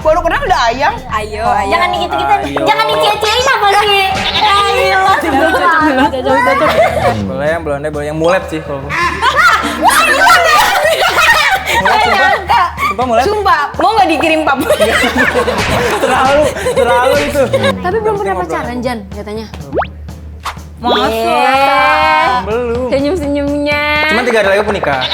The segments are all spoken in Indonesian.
baru kenal udah ayang. Ayo. Jangan gitu-gitu, jangan dicie-ciein apa sih? Ayo. Boleh yang blonde, boleh yang mulet sih kalau. Sumpah mulet. Sumpah, mau nggak dikirim papu? Terlalu itu. Tapi belum pernah pacaran, Jan, katanya. Masa? Belum. Senyum-senyumnya. Cuma 3 hari lagi aku nikah.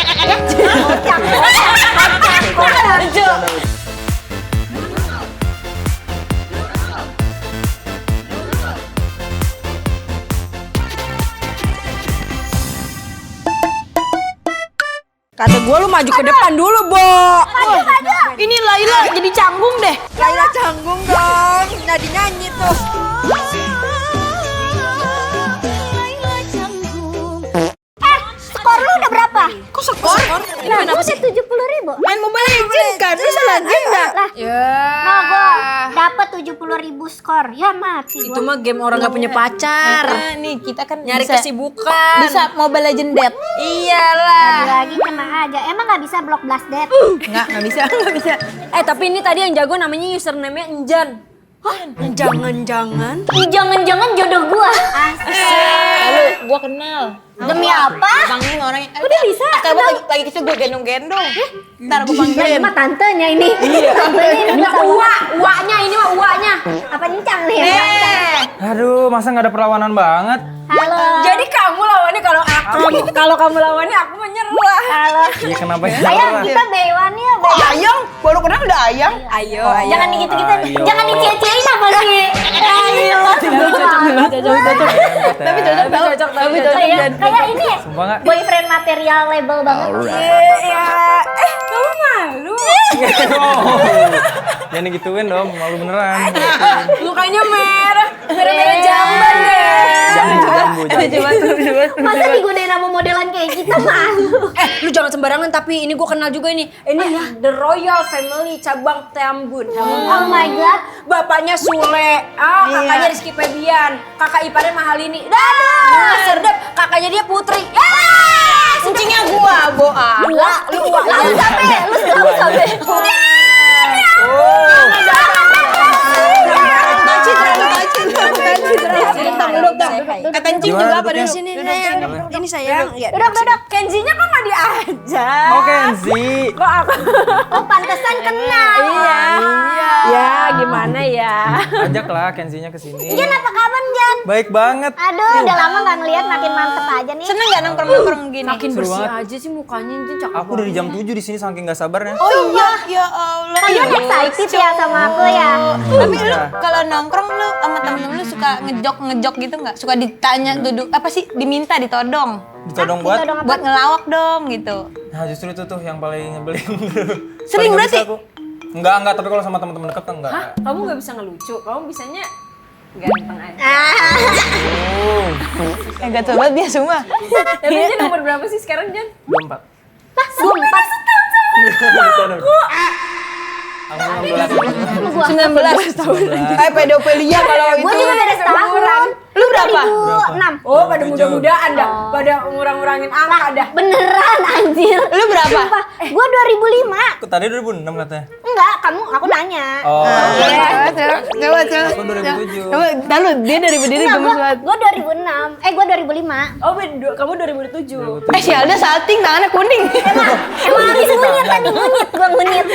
Kata gue lu maju ke depan dulu, Bo. Maju. Ini Laila jadi canggung deh. Laila canggung dong. Nyanyi tuh. Skor lu udah berapa? Kok skor? Nah, gue udah 70.000. Main Mobile Legends kan? Lu salah juga. Lah, nah gue dapet 70.000 skor. Ya mati Itu gua. mah game orang gak punya pacar. Nah, nih kita kan Nyari bisa, kesibukan. bisa Mobile Legends date. Iyalah. Lagi kena aja. Emang gak bisa block blast dead? Nggak bisa, nggak bisa. Tapi ini tadi yang jago namanya username-nya Enjan. Jangan-jangan. Jangan-jangan jodoh gua. Lalu gua kenal. Demi apa? Panggilin orangnya. Udah bisa. Kalau lagi kecil gua gendong-gendong. Ntar gua Ini panggilin. mah tantenya ini. Tantenya ini udah Uaknya ini mah uaknya. apa nyicang nih? Aduh, masa nggak ada perlawanan banget? Halo. Jadi kamu lawannya kalau kamu lawannya aku menyerah. Halo. Iya kenapa ya? Ayang, kita bewan ya, Kok ayang? Baru kenal udah ayang. Ayo. Jangan gitu-gitu, Ayo. jangan dicie-ciein apa sih? Ayo. Tapi cocok tau. Tapi cocok. Kayak ini ya, Sumpah nggak? boyfriend material label banget. Kamu malu. Jangan digituin dong, malu beneran. Mukanya merah jamban deh. Jambu. Masa digodain sama modelan kayak kita malu? Lu jangan sembarangan, tapi ini gue kenal juga ini. Ini The Royal Family cabang Tambun. Oh my god. Bapaknya Sule, kakaknya Rizky Febian, kakak iparnya Mahalini. Dadah, serdep, kakaknya dia Putri. Ya, Kucingnya gua, Boa. lu Lalu sampai. Kata Encing Gimana juga apa duduknya? dulu? Sini sayang, ini sayang. Ya, Duduk. Kenzinya kok nggak diajak? Oh Kenzi. Kok aku? Oh pantesan kenal. Iya. Ya, gimana ya? Ajaklah Kenzinya ke sini. Jan apa kabar Jan? Baik banget. Aduh, udah lama gak ngeliat, makin mantep aja nih. Seneng gak nongkrong-nongkrong gini? Makin Seru bersih banget. aja sih mukanya, ini cakep. Aku dari jam 7 di sini saking nggak sabarnya. Oh iya, ya Allah. Kalian excited ya sama aku ya? Tapi lu kalau nongkrong lu sama temen-temen lu suka ngejok gitu nggak? Suka ditanya duduk apa sih? Diminta ditodong. Ditodong buat. Ditodong apa? Buat ngelawak dong gitu. Nah justru itu tuh yang paling nyebelin. Sering Paling nggak berarti? bisa aku. Enggak, tapi kalau sama teman-teman dekat enggak. Hah? Kamu nggak bisa ngelucu, kamu bisanya ganteng aja. Gak coba dia semua. Tapi Jan nomor berapa sih sekarang, Jan? 24. Sumpah. Aku 16. 19 tahun. Kayak pedofilia kalau itu. Gue juga beda setahun. Lu berapa? 2006. Oh, pada muda-mudaan dah. Pada ngurang-ngurangin angka dah. Beneran anjir. Lu berapa? Sumpah, gue 2005. Tadi 2006 katanya. Enggak, aku nanya. Oh. Coba. Aku 2007. Coba, lalu dia dari berdiri gemes banget. Gue 2006. Gue 2005. Oh, kamu 2007. Si Alda salting tangannya kuning. Emang habis ngunyit tadi, gue ngunyit.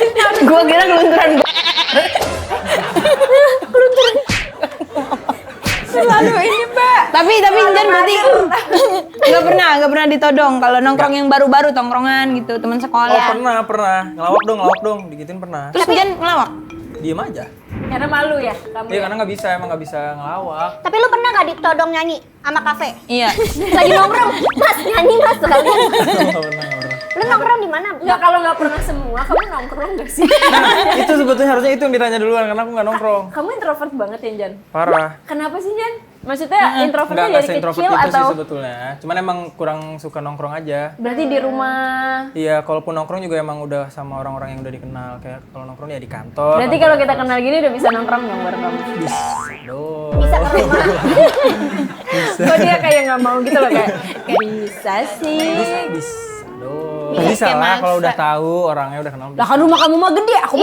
Gua kira kelunturan gua. Selalu ini, Mbak. Tapi Jan berarti nggak pernah ditodong kalau nongkrong yang baru-baru tongkrongan gitu teman Oh sekolah. pernah. Ngelawak dong, digituin pernah. Terus Jan ngelawak. Diem aja. Karena malu ya kamu. Iya Ya? karena emang nggak bisa ngelawak. Tapi lu pernah gak ditodong nyanyi sama kafe? Iya. Lagi nongkrong, mas nyanyi mas sekalian. Nggak pernah. Lu nongkrong di mana? Enggak, kalau nggak pernah semua, kamu nongkrong gak sih? Nah, itu sebetulnya harusnya itu yang ditanya duluan karena aku nggak nongkrong. Kamu introvert banget ya, Jan? Parah. Kenapa sih, Jan? Maksudnya introvertnya Nggak dari se-introvert kecil itu sih atau? sebetulnya. Cuman emang kurang suka nongkrong aja. Berarti di rumah. Iya, kalaupun nongkrong juga emang udah sama orang-orang yang udah dikenal. Kayak kalau nongkrong ya di kantor. Berarti kalau kita kenal gini udah bisa nongkrong dong bareng kamu. Aduh. Bisa ke rumah. Kok dia kayak nggak mau gitu loh kayak bisa sih. Bisa Aduh, Iya, bisa kayak lah kalau maksa. udah tahu orangnya udah kenal. Lah kan rumah kamu mah gede, aku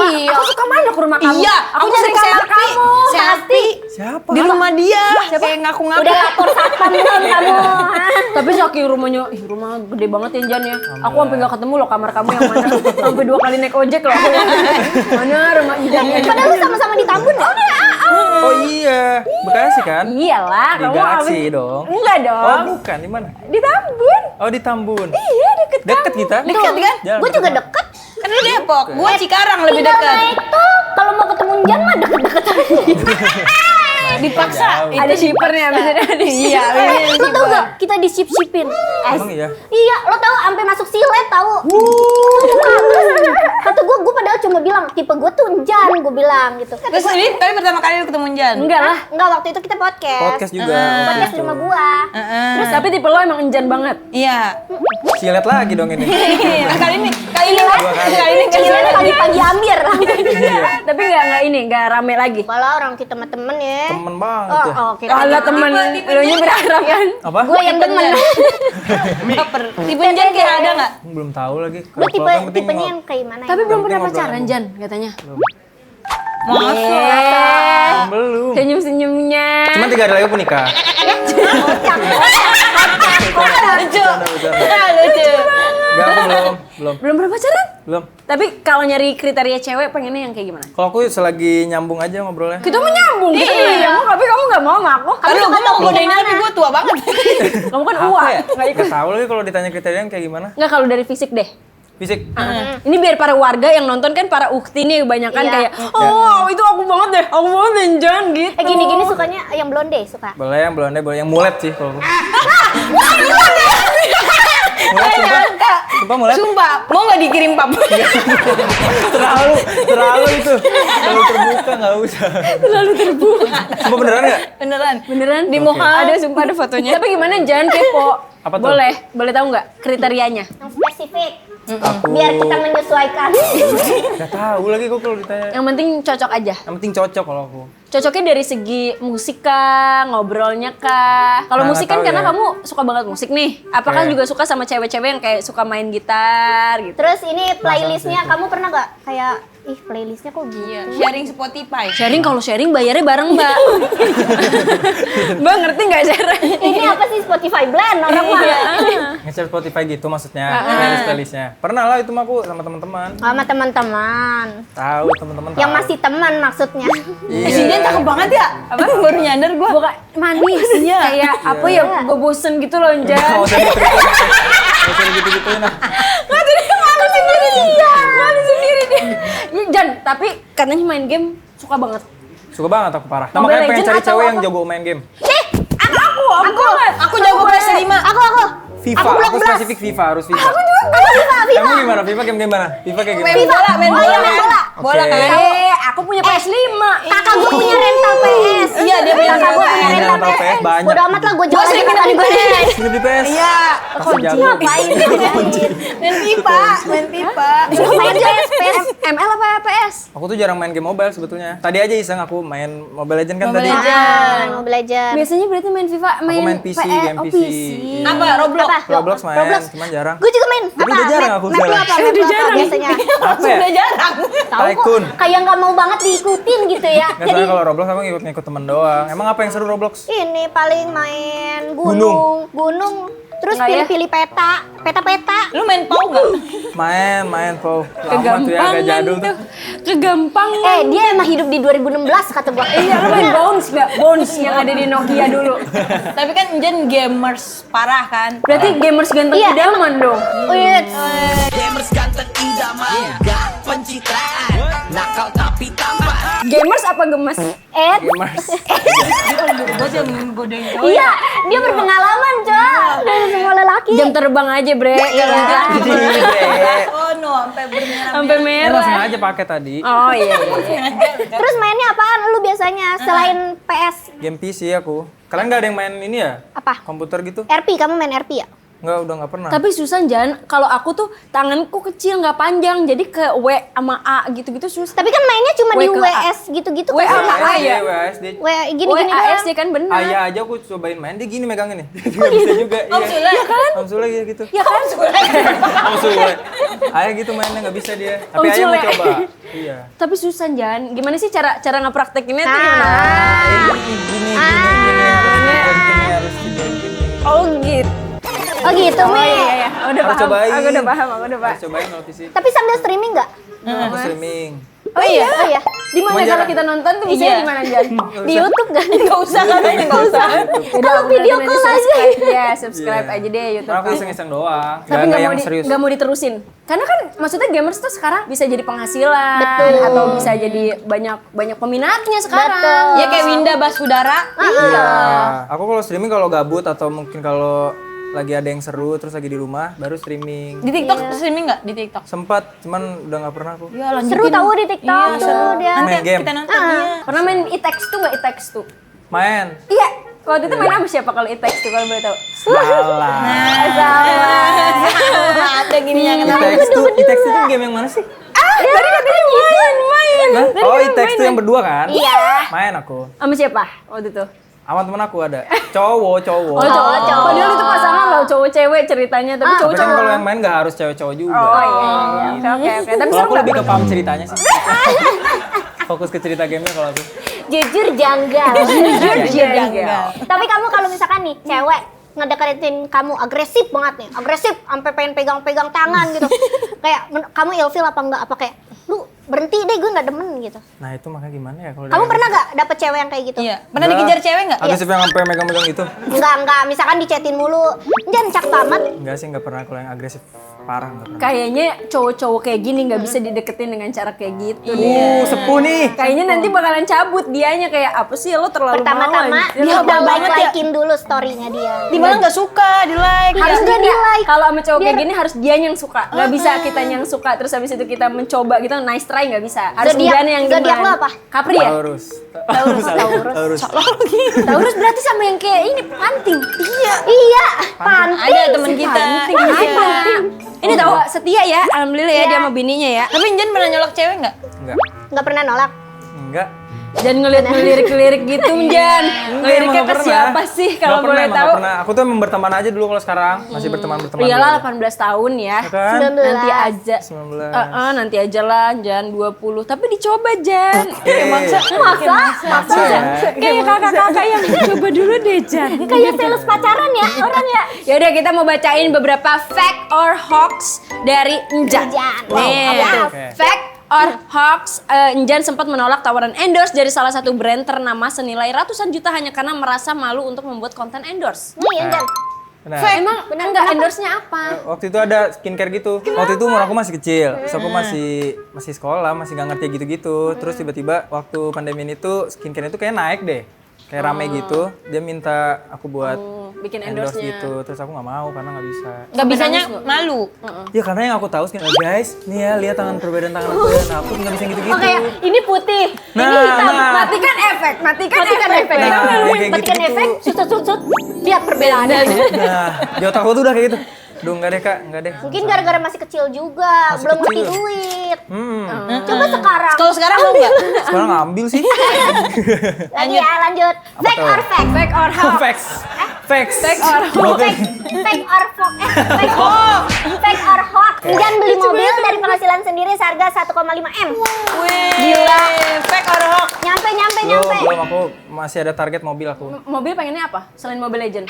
suka main ke rumah kamu. Iya, aku sering sering kamar selfie. kamu. Selfie Siapa? di rumah dia. Kayak ngaku-ngaku. Udah lapor satpam belum kamu? Tapi saking rumahnya, rumah gede banget ya Jan ya. Aku sampai nggak ketemu loh kamar kamu yang mana. Sampai 2 kali naik ojek loh. Mana rumah Jan ya? Padahal lu sama-sama di Tambun ya? Oh iya, Bekasi kan? Iyalah, Di kamu Galaxy habis- dong. Enggak Oh dong. bukan, di mana? Di Tambun. Oh di Tambun. Iya, deket Deket kita? Dekat kan? Jalan Gue juga dekat. deket. Kan lu Depok, gua Cikarang lebih Tinggal dekat. naik tuh. Kalau mau ketemu Jan mah deket-deket aja. Dipaksa. Jauh. Ada shippernya maksudnya ada Iya, Lo tau gak kita disip-sipin? Emang iya? Iya, lo tau sampai masuk silet tau. Kata gue padahal cuma bilang tipe gue tuh Jan, gue bilang gitu. Terus ini tapi pertama kali lu ketemu Jan. Enggak lah. Enggak, waktu itu kita podcast. Podcast juga. Podcast waktu di itu. rumah gua. Terus tapi tipe lo emang enjan banget. Iya. Silet lagi dong ini. Kali ini Dua kali. kali ini Silet pagi-pagi ambil. Tapi enggak rame lagi. Kalau orang kita sama temen ya. Temen banget ya. Oh, kita. Kalau temen lo nya berharap kan. Apa? Gue yang demen. baper. Tipe Jan kira ada enggak? Belum tahu lagi. Lu Kalau yang penting tipenya yang kayak mana? Tapi belum pernah Penting pacaran ngobrol. Jan katanya. Belum. Senyum-senyumnya. Cuma 3 hari lagi aku nikah. Lucu. Bercanda. Lucu. Enggak, aku belum. Belum pernah pacaran? Belum. Tapi kalau nyari kriteria cewek pengennya yang kayak gimana? Kalau aku selagi nyambung aja ngobrolnya. Kita menyambung, kita menyambung, tapi kamu nggak mau sama aku. Kalau gua mau godain tapi gua tua banget. Kamu kan Apa uang, ya? nggak ikut. Nggak tahu lagi kalau ditanya kriteria kayak gimana. Nggak kalau dari fisik deh. Fisik. Ini biar para warga yang nonton kan para ukti nih kebanyakan Iya. kayak oh itu aku banget deh, aku banget deh Jan gitu. Gini-gini sukanya yang blonde suka. Boleh yang blonde, boleh yang mulet sih kalau aku. Mulet sumpah. Sumpah mulet. Sumpah, mau nggak dikirim pap? Terlalu itu. Terlalu terbuka enggak usah. Terlalu terbuka. Sumpah beneran enggak? Beneran. Beneran di Oke. Moha ada sumpah ada fotonya. Tapi gimana Jan kepo? Apa tuh? Boleh tahu nggak kriterianya? Yang spesifik. Aku Biar kita menyesuaikan. enggak tahu lagi kok kalau ditanya. Yang penting cocok aja. Yang penting cocok kalau aku. Cocoknya dari segi musik kah, ngobrolnya kah? Kalau Nah, musik nggak kan tahu karena ya. kamu suka banget musik nih. Apakah Oke. juga suka sama cewek-cewek yang kayak suka main gitar gitu? Terus ini playlistnya kamu pernah gak kayak playlistnya kok gitu? Iya, sharing Spotify. Sharing kalau sharing bayarnya bareng Mbak. Mbak ngerti nggak sharing? Ini apa sih Spotify Blend orang mah? Nge-share Spotify gitu maksudnya, playlist-playlistnya. Pernah lah itu mah aku sama teman-teman. Sama teman-teman. Tahu teman-teman Yang tahu. masih teman maksudnya. Si Jan cakep banget ya. Apa baru nyadar gua. Bukan manis, kayak apa ya? Gue bosen gitu loh Enggak Jan. usah gitu-gituin. Enggak usah gitu-gituin lah. Nggak jadi malu sendiri dia, malu sendiri dia. Ya, Jan, tapi katanya main game suka banget. Suka banget aku parah. Nah, Mobile makanya pengen Legend cari atau cewek yang apa? jago main game. Aku jago PS5. Aku. FIFA, Blok aku Blast. spesifik FIFA, harus FIFA. Aku FIFA. Kamu gimana? FIFA game gimana? FIFA kayak Main gimana? bola, main Oh, bola. iya, main bola. Bola Oke. kan. Aku punya PS5. Kakak gue punya rental PS. Iya, dia punya Kakak gue rental punya PS. rental Rental PS PS. banyak. Bodo amat lah gue Gua jual sering aja main kakak gue. Hidup di PS. Iya. Pasti jago. Ngapain? Main FIFA, main FIFA. Main PS. ML apa PS? Aku tuh jarang main game mobile sebetulnya. Tadi aja iseng aku main Mobile Legend kan Mobile tadi. Legend. Mau belajar. Biasanya berarti main FIFA, Aku main PC, game oh, PC. Apa? Roblox. Roblox main, Roblox. cuman jarang. Gue juga main. Tapi udah jarang aku Map lu sekarang. apa? Map lu apa biasanya? Apa ya? Sudah jarang. Tahu kok, Tycoon. kayak nggak mau banget diikutin gitu ya. Nggak soalnya kalau Roblox aku ngikut temen doang. Emang apa yang seru Roblox? Ini paling main Gunung. gunung, terus Nggak ya? pilih-pilih peta. Lu main PAU enggak? Main, Po. Lama tuh ya, agak jadul tuh. Kegampangan. Dia emang hidup di 2016 kata gua. Iya, lu main Bones nggak? Bones yang ada di Nokia dulu. Tapi kan Jan gamers parah kan. Berarti gamers ganteng Iya, idaman dong. Wih, Gamers ganteng idaman, gak pencitraan, nakal tapi tampan. Gamers apa gemes? Gamers. Gua jangan godain cowok. iya, dia berpengalaman, Cok. Dari semua lelaki. Jam terbang aja, Bre. Iya. Oh no, sampai bermerah. Sampai Ya merah. langsung aja pakai tadi. Oh iya. Terus mainnya apaan lu biasanya selain PS? Game PC aku. Kalian nggak ada yang main ini ya? Apa? Komputer gitu? RP, kamu main RP ya? Enggak, udah nggak pernah. Tapi susah Jan, kalau aku tuh tanganku kecil nggak panjang, jadi ke W sama A gitu-gitu susah. Tapi kan mainnya cuma W di ke A. WS gitu-gitu W kan. sama A ya? WAS dia. Gini-gini WAS doang. dia kan bener. Ayah aja aku cobain main, dia gini megangin nih. Dia nggak bisa juga. Om Sule. Iya kan? Om Sule gitu. Ya kan? Om Sule. Ayah gitu mainnya nggak bisa dia. Tapi Om ayah mau Sule. coba. Iya. Tapi susah Jan, gimana sih cara ngepraktekinnya tuh Ah. gimana? Gini harus gini. Oh gitu. Oh gitu, Oh Mi. iya, iya. Udah Harus paham. cobain. Aku udah paham, aku udah paham. Harus cobain kalau PC. Tapi sambil streaming nggak? Aku streaming. Oh iya? Oh iya. Di mana Cuma kalau jarang. kita nonton tuh bisa Iya. di mana Jan? Di YouTube kan? Enggak usah katanya, enggak usah. Kalau video call aja. Ya, subscribe Iya. aja deh YouTube. Karena aku iseng-iseng doang. Tapi Nggak nggak yang mau serius. nggak mau diterusin. Karena kan maksudnya gamers tuh sekarang bisa jadi penghasilan, Betul. atau bisa jadi banyak peminatnya sekarang. Betul. Ya kayak Winda Basudara. Iya. Aku kalau streaming kalau gabut atau mungkin kalau lagi ada yang seru terus lagi di rumah baru streaming. Di TikTok streaming nggak di TikTok? Sempat, cuman udah nggak pernah aku. Ya lanjutin. Seru tahu di TikTok Iya, tuh dia. Nanti Main game. kita nonton iya. Pernah main It Takes Two nggak It Takes Two? Main. Iya. Waktu itu main sama siapa kalau It Takes Two kalau boleh tahu? Salah. Ada gini yang It Takes Two game yang mana sih? Tadi katanya main. Hah? Tadi Oh, kan It Takes Two yang berdua kan? Iya. Main aku. Sama siapa waktu itu? Sama temen aku ada. Cowok. Oh cowok. Padahal itu pasangan loh cowok cewek ceritanya, tapi Tapi cowok kan cowok. kalau yang main nggak harus cewek-cowok juga. Oh iya. Oke. Tapi Kalau seru aku nggak? lebih ke paham ceritanya sih. Fokus ke cerita gamenya kalau aku. Jujur janggal. Janggal. Tapi kamu kalau misalkan nih cewek ngedeketin kamu agresif banget nih, agresif sampai pengen pegang-pegang tangan gitu. Kayak kamu ilfil apa enggak? Apa kayak lu berhenti deh, gue nggak demen gitu. Nah itu makanya gimana ya kalau Kamu pernah nggak dapet cewek yang kayak gitu? Iya. Pernah dikejar cewek nggak? Agresif yang sampai megang-megang itu? Enggak, misalkan dicetin mulu, jangan cak banget. Enggak sih, enggak pernah kalau yang agresif parah enggak pernah. Kayaknya cowok-cowok kayak gini nggak bisa dideketin dengan cara kayak gitu deh. Sepuh nih. Kayaknya nanti bakalan cabut dianya kayak apa sih lo terlalu Pertama-tama mau dia aja. udah banget ya. like-in dulu story-nya dia. Di mana nggak suka, di like. Harus Iya, dia di-like. Kalau sama cowok kayak gini harus dia yang suka. Nggak bisa kita yang suka terus habis itu kita mencoba gitu nice try nggak bisa. Harus Zodiak- dia yang zodiak demen. lo apa? Capri ya? Taurus. Taurus. Taurus berarti sama yang kayak ini panting. Iya, panting. Ada teman kita. Panting. Ini tahu setia ya, alhamdulillah ya Iya. dia sama bininya ya. Tapi Jen pernah nyolok cewek nggak? Enggak. Nggak pernah nolak. Enggak. Dan ngelirik-lirik gitu Jan. Ngeliriknya ke siapa sih kalau boleh tahu? Enggak pernah. Aku tuh emang berteman aja dulu kalau sekarang. Masih berteman-berteman. Iyalah dulu. 18 tahun ya. Ya kan? 19. Nanti aja. 19. Nanti aja lah, Jan 20. Tapi dicoba Jan. Masa ya? Kayak kakak-kakak yang coba dulu deh Jan. Kayak sales pacaran ya orang ya. Ya udah kita mau bacain beberapa fact or hoax dari Enjan. Enjan. Nih, Wow. tuh. Oke. Fact or hoax, Enjan sempat menolak tawaran endorse dari salah satu brand ternama senilai ratusan juta hanya karena merasa malu untuk membuat konten endorse. Nih ya, Jan. Nah, Emang enggak endorse-nya apa? waktu itu ada skincare gitu. Waktu itu umur aku masih kecil. Terus aku masih sekolah, masih nggak ngerti gitu-gitu. Terus tiba-tiba waktu pandemi ini tuh skincare itu kayak naik deh. Kayak rame gitu. Dia minta aku buat Bikin endorse endorse-nya. gitu. Terus aku nggak mau karena nggak bisa. Nggak bisanya malu. Ya karena yang aku tahu skincare, guys, nih ya lihat perbedaan tangan aku dan aku nggak bisa gitu-gitu. Oh kayak ini putih, ini Nah, hitam. nah. Matikan efek. Matikan efek. Nah, Kamu kayak matikan gitu-gitu. efek, sut. Lihat perbedaannya. Nah, di otak aku tuh udah kayak gitu. Duh, enggak deh, Kak, enggak deh. Mungkin gara-gara masih kecil juga, Masih belum ngerti kecil. duit. Hmm. Coba sekarang. Kalau sekarang mau nggak? Sekarang ngambil sih. Lagi ya, lanjut. Fact tuh? or fact? Fact or hoax? Facts. Facts. Fact or hoax? Oke. Fake or hoax? Fake or hoax? Jangan beli mobil dari penghasilan sendiri seharga 1,5 M. Wih, gila. Fake or hoax? Nyampe. Belum, aku masih ada target mobil aku. Mobil pengennya apa? Selain Mobile Legend?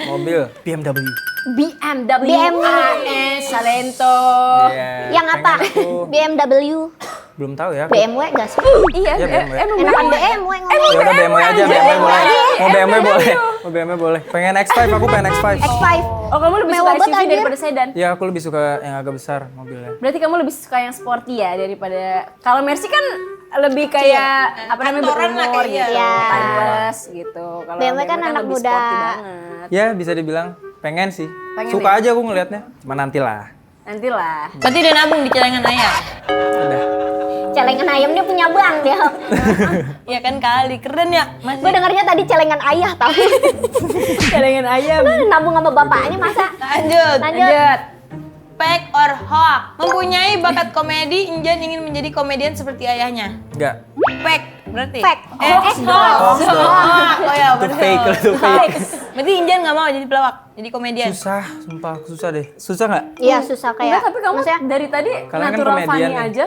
Mobil BMW. BMW, BMW. AS, Salento. Iya, Yang apa? pengen aku. BMW. Belum tahu ya. Aku. BMW gak sih? Iya, Iya, BMW. emang Enakan BMW. BMW Ya ngomong. udah BMW aja, aja. BMW boleh. Mau BMW BMW. boleh. Mau BMW boleh. Pengen X5, aku pengen X5. X5. Oh, kamu lebih Mewah suka banget, SUV anjir. daripada sedan? Ya aku lebih suka yang agak besar mobilnya. Berarti kamu lebih suka yang sporty ya daripada kalau Mercy kan lebih kayak apa namanya Kantoran lah berumur kayaknya. gitu, Iya. timeless gitu. Kalau BMW kan anak lebih muda. sporty banget. Ya bisa dibilang pengen sih. Pengen Suka ya? aja aku ngelihatnya. Cuma nantilah. Nantilah. Berarti udah nabung di celengan ayah. Udah. Celengan ayam dia punya bank dia. Ya kan kali, keren ya Mas. Gue dengarnya tadi celengan ayah tau. Celengan ayam. Nabung sama bapaknya masa. Lanjut. Lanjut. Fact or hoax? Mempunyai bakat komedi, Injan ingin menjadi komedian seperti ayahnya. Enggak. Fact berarti. Fact. Hoax. Hoax dong. Oh ya, Itu betul. fake, itu fake. Berarti Injan nggak mau jadi pelawak, jadi komedian. Susah, sumpah susah deh. Susah nggak? Iya susah kayak. Enggak, tapi kamu maksudnya, dari tadi Kalian kan natural komedian funny nih. aja.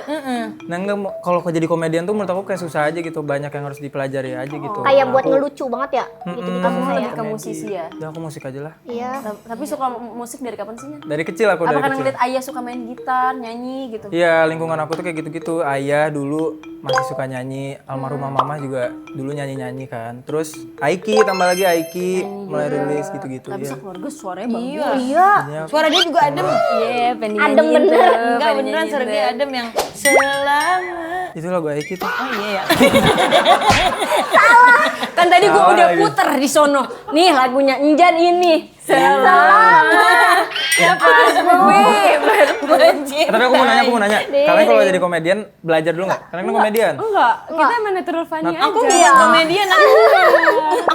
Nah enggak, kalau kau jadi komedian tuh menurut aku kayak susah aja gitu. Banyak yang harus dipelajari aja gitu. kayak buat Aku- ngelucu banget ya. Gitu-gitu Kamu susah ya. lebih ke musisi ya. Ya aku musik aja lah. Iya. Tapi suka musik dari kapan sih? Nyan? Dari kecil aku, Apa dari karena kecil. ngeliat ayah suka main gitar, nyanyi gitu? Iya, lingkungan aku tuh kayak gitu-gitu. Ayah dulu masih suka nyanyi, almarhumah mama juga dulu nyanyi-nyanyi kan. Terus Aiki, tambah lagi Aiki mulai rilis gitu-gitu Tapi ya. sekeluarga suaranya bagus. Iya. Iya. Suara dia juga adem. Iya, pengen Adem dinyanyiin bener. tuh, Enggak pengen beneran nyanyiin suara tuh. dia adem yang selama. Itu lagu Aiki tuh. Oh iya ya. Kan tadi gue Salah udah lagi. puter di sono. Nih lagunya Injan ini. Selama ya pas gue berbenci. Tapi aku mau nanya. Kalian kalau jadi komedian belajar dulu nggak? Kalian kan komedian. Enggak, kita emang natural funny aja. Aku bukan komedian, aku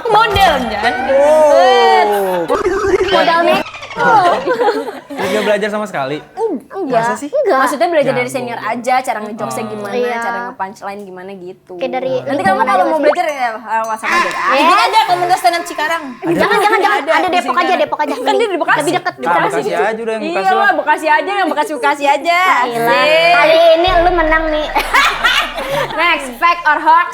model Jan. Oh. Modal make. Terus nggak belajar sama sekali. Enggak. Masa sih? Enggak. Maksudnya belajar dari Jago. senior aja, cara ngejokesnya gimana, Iya. cara nge-punchline gimana gitu. Kayak dari Nanti kamu lingkungan kalau aja mau pasti. belajar ya WhatsApp aja. Bikin aja komunitas stand up Cikarang. Jangan. Ada di Depok sini. aja, Depok aja. Kan dia di Bekasi. Lebih dekat. Ah, Bekasi aja udah yang Bekasi Iya lah. lah, Bekasi aja, yang Bekasi aja. Gila. Asik. Kali ini lu menang nih. Next, fact or hoax,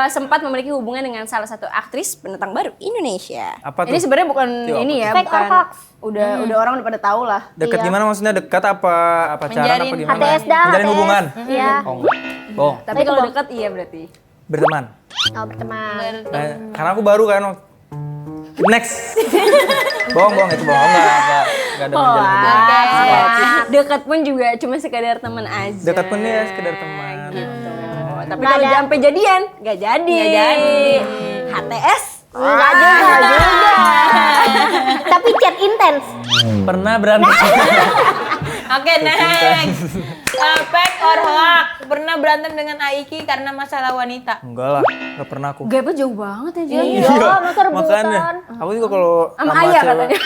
sempat memiliki hubungan dengan salah satu aktris pendatang baru Indonesia. Apa Ini tuh? sebenarnya bukan Iya, apa ini ya, Fact or bukan. hoax? Udah orang udah pada tahu lah. Dekat Iya. gimana maksudnya? Dekat apa pacaran apa Menjalin gimana? HTS dah. Menjalin HTS. hubungan? Iya. Oh enggak. Bohong. Tapi kalau dekat iya berarti. Berteman. Oh berteman. Karena aku baru kan. Next. bohong itu bohong. Enggak ada menjalin hubungan. Dekat pun juga cuma sekadar teman aja. Dekat pun ya sekedar teman. Gitu. Tapi Nggak kalau ada. sampai jadian, nggak jadi. Nggak jadi. HTS? Enggak juga. Tapi chat intens. Pernah berantem. Oke, next. Fact or hoax? Pernah berantem dengan Aiki karena masalah wanita. Enggak lah, enggak pernah aku. Gapnya jauh banget ya, Jan. Iya, masa rebutan. Makanya, aku juga kalau Sama ayah cewek- katanya.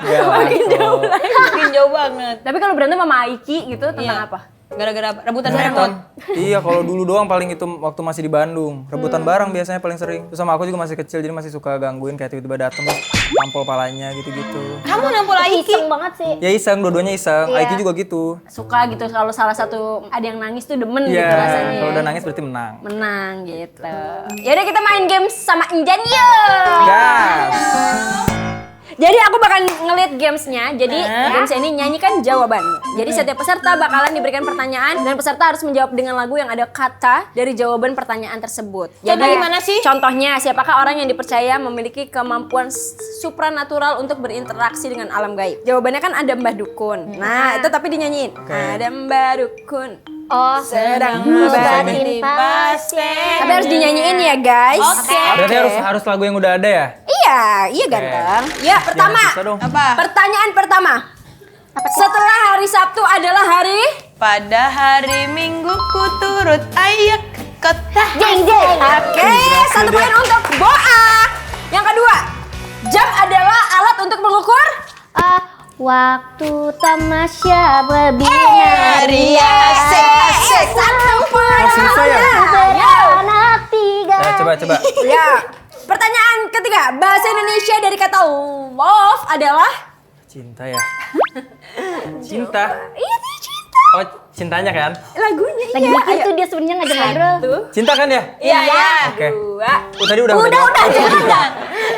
Enggak lah, kalau Mungkin jauh banget. Tapi kalau berantem sama Aiki gitu tentang Iya. apa? Gara-gara rebutan Rebutan. remote. Iya, kalau dulu doang paling itu waktu masih di Bandung. Rebutan barang biasanya paling sering. Terus sama aku juga masih kecil jadi masih suka gangguin kayak tiba-tiba dateng terus tampol palanya gitu-gitu. Kamu nampol Aiki. Iseng banget sih. Ya iseng, dua-duanya iseng. Iya. Aiki juga gitu. Suka gitu kalau salah satu ada yang nangis tuh demen gitu Iya, rasanya. kalau udah nangis berarti menang. Menang gitu. Yaudah kita main games sama Injan yuk. Gas. Jadi aku bakal ngeliat gamesnya. Jadi gamesnya ini nyanyikan jawaban. Jadi setiap peserta bakalan diberikan pertanyaan dan peserta harus menjawab dengan lagu yang ada kata dari jawaban pertanyaan tersebut. Contoh gimana sih? Contohnya, siapakah orang yang dipercaya memiliki kemampuan supranatural untuk berinteraksi dengan alam gaib? Jawabannya kan ada Mbah Dukun. Nah, itu tapi dinyanyiin. Ada Mbah Dukun. Oh, Sedang ngobatin pasien. Tapi harus dinyanyiin ya, guys. Oke. Berarti harus lagu yang udah ada ya? Iya ganteng. Ya, pertama. Jangan susah dong. Apa? Pertanyaan pertama. Setelah hari Sabtu adalah hari Pada hari Minggu ku turut ayah ke kota. jeng jeng. Oke, satu poin untuk Boa. Yang kedua, jam adalah alat untuk mengukur Waktu tamasya berbinar Asik. Satu poin. susah ya? beranak tiga. Coba. Ya. Pertanyaan ketiga, bahasa Indonesia dari kata love adalah Cinta ya? Cinta? iya tadi cinta. Oh, cintanya kan? Lagunya Lagi iya. mikir tuh dia sebenarnya ngajak ngobrol. Satu, Cinta kan ya? iya. Oke. Dua. Oh, tadi udah Udah, jawab.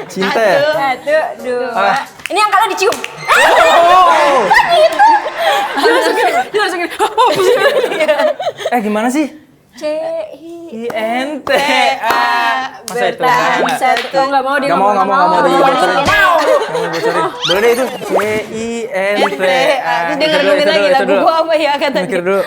Cinta ya? Satu, dua. Ah. Ini yang kalah dicium. Oh. Dia langsung gini. Gimana sih? INTA. Masa itu? Nggak. Satu. Nggak mau dia Nggak mau dibocorin. Mau. Nggak mau dibocorin. Boleh deh itu. CINTA. Terus dia ngerenungin lagi lagu gua apa ya katanya. Mikir dulu.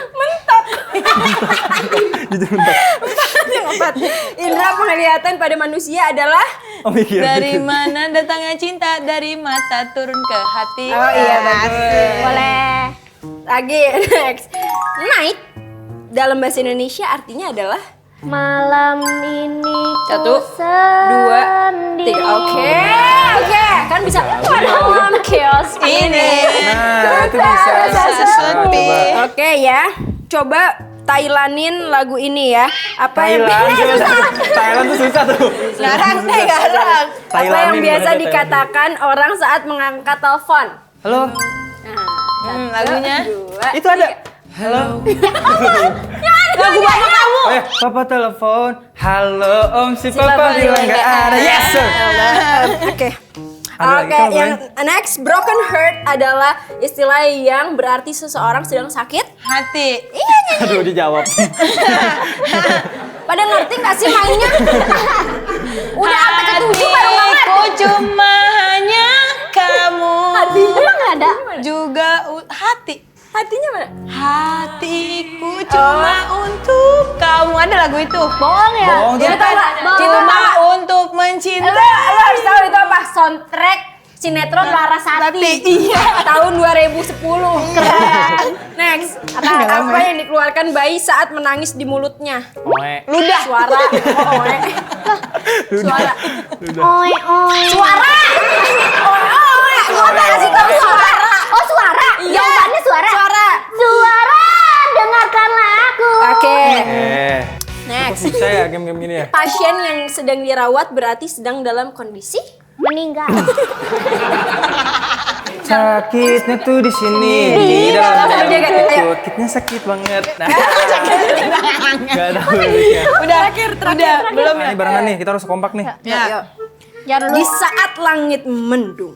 Empat. Indra penglihatan pada manusia adalah Oh mikir. Dari mana datangnya cinta? Dari mata turun ke hati. Oh iya bagus. Boleh. Lagi next. Night dalam bahasa Indonesia artinya adalah Malam ini Satu, ku dua, sendiri. tiga. Oke. Kan bisa. Malam chaos ini. Nah, itu bisa. sepi. Coba. Oke ya. Coba Thailandin lagu ini ya. Apa yang Thailand tuh susah tuh. Garang deh, garang. apa yang biasa bahasa dikatakan orang saat mengangkat telepon? Halo. Lagunya. Dua, Itu ada. Halo. Lagu bapak kamu. Oh ya, papa telepon. Halo Om, si papa bilang nggak ada. Yes sir. Oke. Ada lagi Oke, kan, yang next, broken heart adalah istilah yang berarti seseorang sedang sakit. Hati. Aduh, dijawab. Pada ngerti nggak sih mainnya? Udah sampai ke 7 baru nggak ngerti. Hatiku cuma hanya kamu. Emang nggak ada? Juga hati. Hatinya mana? Hatiku cuma untuk kamu. Ada lagu itu. Bohong ya? Bohong tuh. Itu tahu nggak? Cuma untuk mencintai. Lo harus tahu itu apa? Soundtrack sinetron Larasati. Iya. Tahun 2010. Keren. Next. Apa yang dikeluarkan bayi saat menangis di mulutnya? Oe. Ludah. Suara. Oh, oe. Suara. Oi, oi. Suara. Oe. Gua nggak kasih tahu suara. Oh, suara. Iya. Jawabannya suara. Suara. Suara, dengarkanlah aku. Oke. Next. Next. Bisa ya game-game gini ya? Pasien yang sedang dirawat berarti sedang dalam kondisi Meninggal. Sakitnya tuh di sini. Di dalam dalam jaga. Ayo. Sakitnya sakit banget. Nah. Gak tahu liriknya. Udah, udah, belum ya? Ini barengan nih, kita harus kompak nih. Ya. Jangan di saat langit mendung,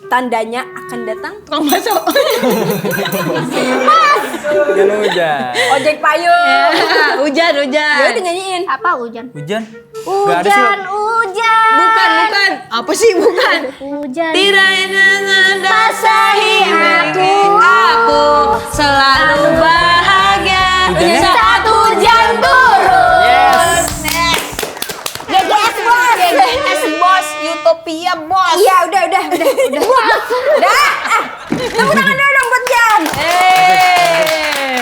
tandanya akan datang Tukang bakso. Hujan hujan. ojek payung. Hujan, Ya hujan. udah nyanyiin. apa hujan? Hujan? Gak ada sih. Hujan, hujan. Bukan. Apa sih bukan? Hujan. Tidak basahi aku selalu bahagia Hujannya? saat hujan turun. Yes. GGS bos, GGS bos, Utopia bos. Iya udah. Udah. Tepuk tangan dulu dong buat Jan.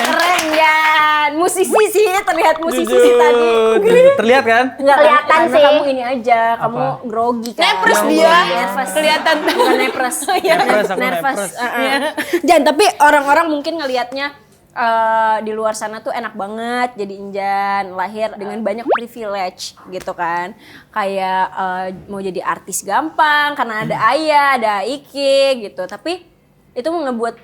Keren Jan. Musisi sih, terlihat musisi sih tadi. Terlihat kan? Enggak Kelihatan karena sih. kamu ini aja, kamu Apa? grogi kan. Nepres dia. Nervous. Kelihatan. Bukan nepres. Nepres, aku Nervous. nepres. Jan, tapi orang-orang mungkin ngelihatnya di luar sana tuh enak banget jadi Injan, lahir dengan banyak privilege gitu kan. Kayak mau jadi artis gampang karena ada Ayah, ada Iki gitu. Tapi itu ngebuat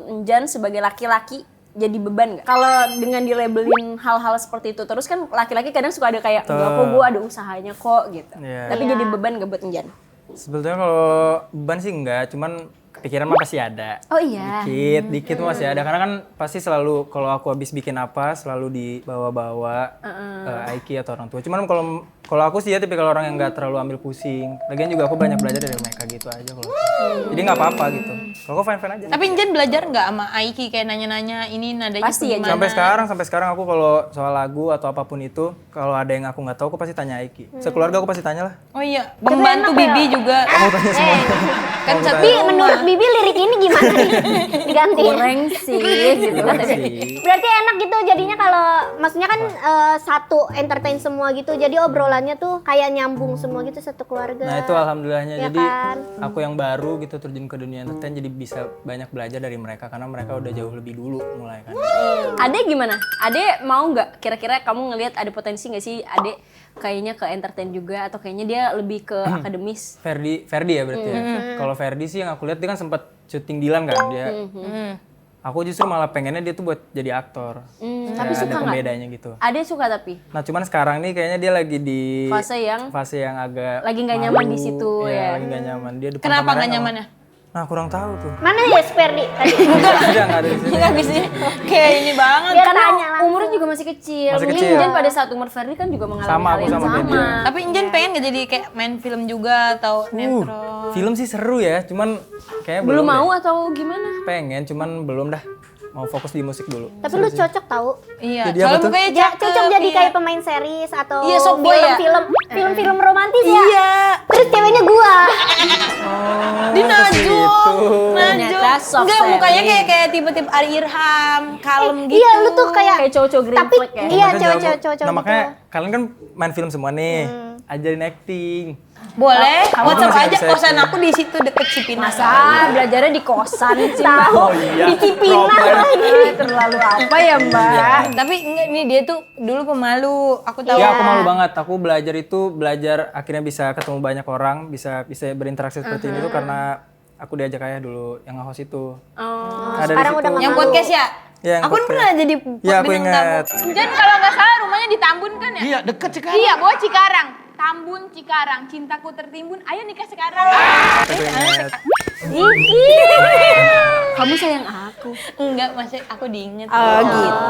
Injan sebagai laki-laki jadi beban nggak? Kalau dengan dilabelin hal-hal seperti itu terus kan laki-laki kadang suka ada kayak enggak kok gue ada usahanya kok gitu. Iya. Tapi jadi beban nggak buat Injan? Sebetulnya kalau beban sih enggak, cuman kepikiran mah pasti ada. Oh iya. Dikit mah masih ada. Karena kan pasti selalu kalau aku habis bikin apa selalu dibawa-bawa Aiki atau orang tua. Cuman kalau aku sih ya tipikal orang yang nggak terlalu ambil pusing. Lagian juga aku banyak belajar dari mereka gitu aja kalau. Jadi nggak apa-apa gitu. Kalau aku fine-fine aja. Tapi Injan belajar nggak sama Aiki kayak nanya-nanya ini nadanya Pasti ya, gimana? Sampai sekarang aku kalau soal lagu atau apapun itu, kalau ada yang aku nggak tahu aku pasti tanya Aiki. Sekeluarga aku pasti tanya lah. Oh iya, pembantu enak ya? Bibi juga. Kamu tanya semua. Kan Kamu satu Bi, menurut Bibi lirik ini gimana nih? Diganti. Kurang sih gitu. sih. Berarti enak gitu jadinya kalau maksudnya kan satu entertain semua gitu. Jadi obrolannya tuh kayak nyambung semua gitu satu keluarga. Nah itu alhamdulillahnya. Ya Jadi kan? aku yang baru gitu terjun ke dunia entertain jadi bisa banyak belajar dari mereka karena mereka udah jauh lebih dulu mulai kan. Ade gimana? Ade mau nggak? Kira-kira kamu ngelihat ada potensi nggak sih Ade kayaknya ke entertain juga atau kayaknya dia lebih ke akademis? Ferdi ya berarti ya. Kalau Ferdi sih yang aku lihat dia kan sempat syuting Dilan kan dia. Aku justru malah pengennya dia tuh buat jadi aktor. Tapi Ada suka nggak? pembedanya gitu. Ade suka tapi Nah cuman sekarang nih kayaknya dia lagi di fase yang agak lagi nggak malu. nyaman di situ Iya, ya. lagi nggak nyaman. Dia depan Kenapa kameranya nggak nyamannya? Nah kurang tahu tuh. Mana ya Sperdi tadi? Nggak ada di sini. Nggak bisa. Kayak ini banget. Biar karena tanya langsung. umurnya juga masih kecil. Masih Mungkin kecil. Injan pada saat umur Ferdi kan juga mengalami Sama, hal aku yang sama kayak dia. Tapi Injan pengen nggak jadi kayak main film juga atau netron? Film sih seru ya, cuman kayaknya Belum deh. mau atau gimana? Pengen, cuman belum dah. mau fokus di musik dulu. Tapi lu cocok tahu. Iya, Jadi apa soalnya tuh? mukanya Ya, cakep. cocok jadi iya. kayak pemain series atau Iya, soft boy ya? film-film romantis ya. Iya. Terus ceweknya gua. Di Najwa. Ternyata soft Enggak, mukanya selling. kayak tipe-tipe Ari Irham, kalem gitu. Iya, lu tuh kayak Kayak cowok-cowok green tapi flag ya. iya Makanya cowok-cowok nah, makanya gitu. kalian kan main film semua nih, ajarin acting. Boleh, Kamu WhatsApp masih aja bisa kosan acting. aku di situ deket Cipinang. Masa belajarnya di kosan sih Mbak? Tahu iya. di Cipinang Proper. lagi. Terlalu apa ya Mbak? Tapi enggak, nih dia tuh dulu pemalu. Aku tahu. Ya aku malu banget. Aku belajar akhirnya bisa ketemu banyak orang, bisa berinteraksi seperti ini tuh karena aku diajak ayah dulu yang nge-host itu. Nah, dari sekarang situ- udah nggak Yang malu. podcast ya? Iya, yang Aku kan podcast. pernah jadi Iya, aku bintang ingat. tamu. Jan kalau nggak salah rumahnya di Tambun kan ya? Iya, deket sekarang. Iya, bawa Cikarang. Tambun, Cikarang. Cintaku tertimbun. Ayo nikah sekarang. Aku ingat. Kamu sayang aku. Enggak, masih aku diinget. Oh gitu.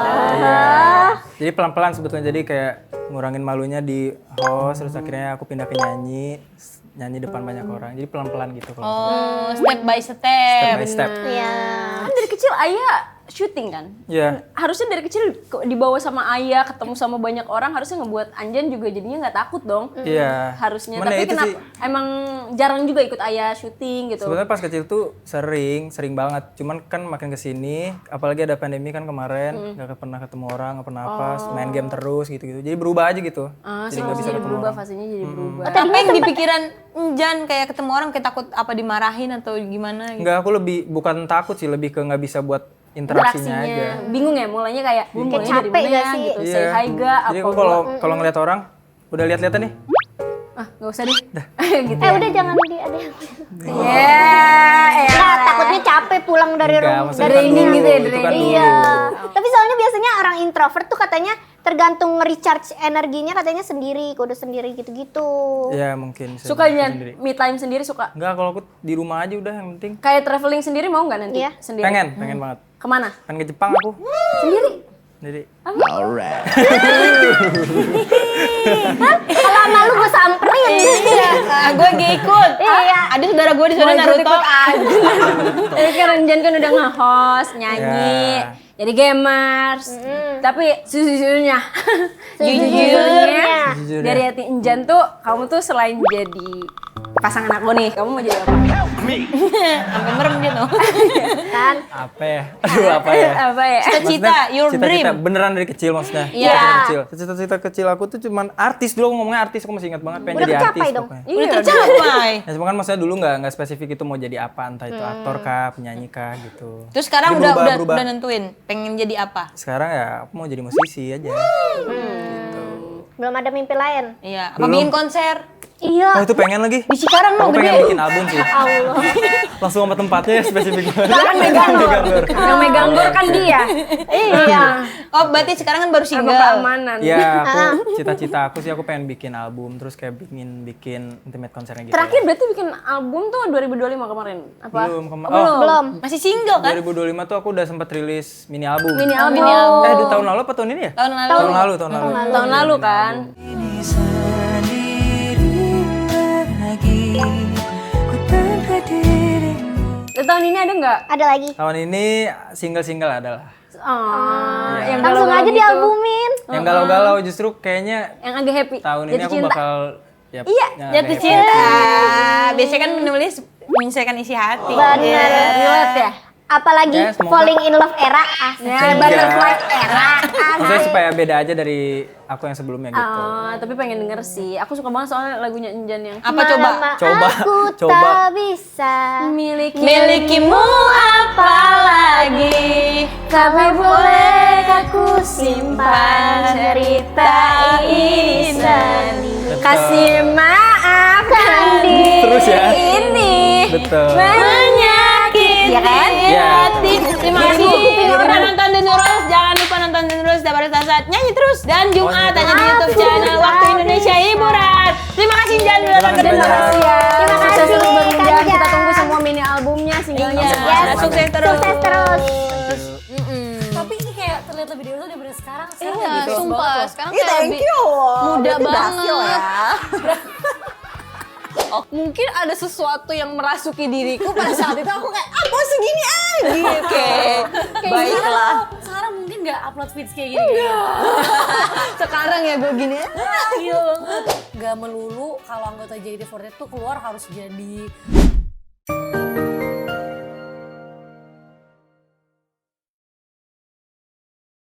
Jadi pelan-pelan sebetulnya jadi kayak ngurangin malunya di host terus akhirnya aku pindah ke nyanyi depan banyak orang. Jadi pelan-pelan gitu kalau Oh, step by step step. by step. Iya. Kan dari kecil ayah syuting kan? Ya. Harusnya dari kecil dibawa sama ayah, ketemu sama banyak orang, harusnya ngebuat Anjan juga jadinya nggak takut dong. Iya. Harusnya. Cuman ya Tapi itu kenapa sih. emang jarang juga ikut ayah syuting gitu. Sebenarnya pas kecil tuh sering banget. Cuman kan makin kesini, apalagi ada pandemi kan kemarin, nggak pernah ketemu orang, nggak pernah apa, main game terus gitu-gitu. Jadi berubah aja gitu. Jadi nggak bisa jadi ketemu berubah, orang. fasenya jadi berubah. Apa yang di pikiran Jan kayak ketemu orang kayak takut apa dimarahin atau gimana gitu? Enggak, aku lebih bukan takut sih, lebih ke nggak bisa buat interaksinya aja. Bingung ya, mulainya kayak mulainya dari capek mana gak ya sih? gitu. Say hi ga, Jadi apa aku kalau ngeliat orang, udah lihat-lihatan nih. ah nggak usah deh. gitu. Udah jangan ada yang. Ya, Nah, takutnya capek pulang dari Enggak, rumah maksudnya dari kan ini dulu, gitu ya, itu dari kan ini. dulu. Iya. Tapi soalnya biasanya orang introvert tuh katanya tergantung nge-recharge energinya katanya sendiri, kode sendiri gitu-gitu. Ya mungkin. bisa Suka sendiri. me time sendiri suka. Enggak, kalau aku di rumah aja udah yang penting. Kayak traveling sendiri mau nggak nanti? Iya. Sendiri. Pengen banget. Kemana? Pengen ke Jepang aku. Sendiri. Jadi Kalau sama lu gue samperin. Iya, gue gak ikut. Iya. Ada saudara gue di sana Mau Naruto. ikut-ikut aja. Tapi kan Renjan kan udah nge-host, nyanyi, Ya. jadi gamers. Tapi sejujurnya, Sejujurnya. dari hati Enjan tuh, kamu tuh selain jadi pasangan aku nih, kamu mau jadi apa? Sampai merem gitu. Kan? apa ya? Aduh, apa ya? Apa ya? Cita-cita, your Cita-cita dream. beneran dari kecil maksudnya. Iya. Cita-cita kecil. Cita-cita kecil aku tuh cuman artis dulu, aku ngomongnya artis, aku masih ingat banget pengen Udah jadi artis kecapai dong. pokoknya. Udah tercapai. Ya cuma kan maksudnya dulu nggak spesifik itu mau jadi apa, entah itu aktor kah, penyanyi kah gitu. Terus sekarang Jadi udah berubah. nentuin pengen jadi apa? Sekarang ya aku mau jadi musisi aja. Belum ada mimpi lain. Iya, apa bikin konser? Iya. Oh itu pengen lagi. Di Cikarang Aku dong pengen gede. bikin album sih. Allah. Langsung sama tempatnya spesifik banget. Kan megang Megang. yang megang gor kan dia. Iya. Oh, berarti sekarang kan baru Sama single. keamanan. Ya aku cita-cita aku sih aku pengen bikin album terus kayak bikin intimate konsernya gitu. Terakhir berarti bikin album tuh 2025 kemarin. Apa? Belum. Masih single kan? 2025 tuh aku udah sempat rilis mini album. Mini album. Di tahun lalu apa tahun ini ya? Tahun lalu. Tahun lalu. Tahun lalu kan. Tahun ini ada nggak? Ada lagi. Tahun ini single-single adalah. Oh, yang Langsung galau-galau aja gitu. dialbumin. Yang galau-galau justru kayaknya Yang agak happy. tahun ini Jatuh aku cinta. bakal ya, Iya, yang Jatuh agak cinta. Biasanya kan menulis menyelesaikan isi hati. Benar. Relate ya? Apalagi Ya, semoga. falling in love era. Asik. Ya, butterfly era. Maksudnya supaya beda aja dari aku yang sebelumnya gitu. Oh, tapi pengen denger sih. Aku suka banget soalnya lagunya Enjan yang Apa coba? Malam Coba. Aku Coba. tak bisa. Milikimu apalagi Tapi boleh aku simpan cerita ini sendiri. kasih maafkan diri Terus ya. ini Betul. menyakiti Ya kan? Iya. hati. Terima kasih udah nonton dan terus. Jangan lupa nonton dan terus setiap hari saat nyanyi terus dan Jumat hanya di YouTube channel Waktu Indonesia Hiburan. Terima kasih Jan udah datang ke Terima Denmark. kasih ya. Terima Sukses kasih, terus buat Kak Enjan. Kita Jan. tunggu semua mini albumnya, singlenya Iya, semua. Yes. sukses terus. Sukses terus. Tapi ini kayak terlihat lebih dewasa daripada sekarang. Iya, sumpah. Sekarang Iya, kayak lebih muda banget. mungkin ada sesuatu yang merasuki diriku pada saat itu aku kayak apa segini gitu. Baiklah. Sekarang mungkin nggak upload feeds kayak gini. Sekarang ya gue gini. Iya banget. Gak melulu kalau anggota JKT48 tuh keluar harus jadi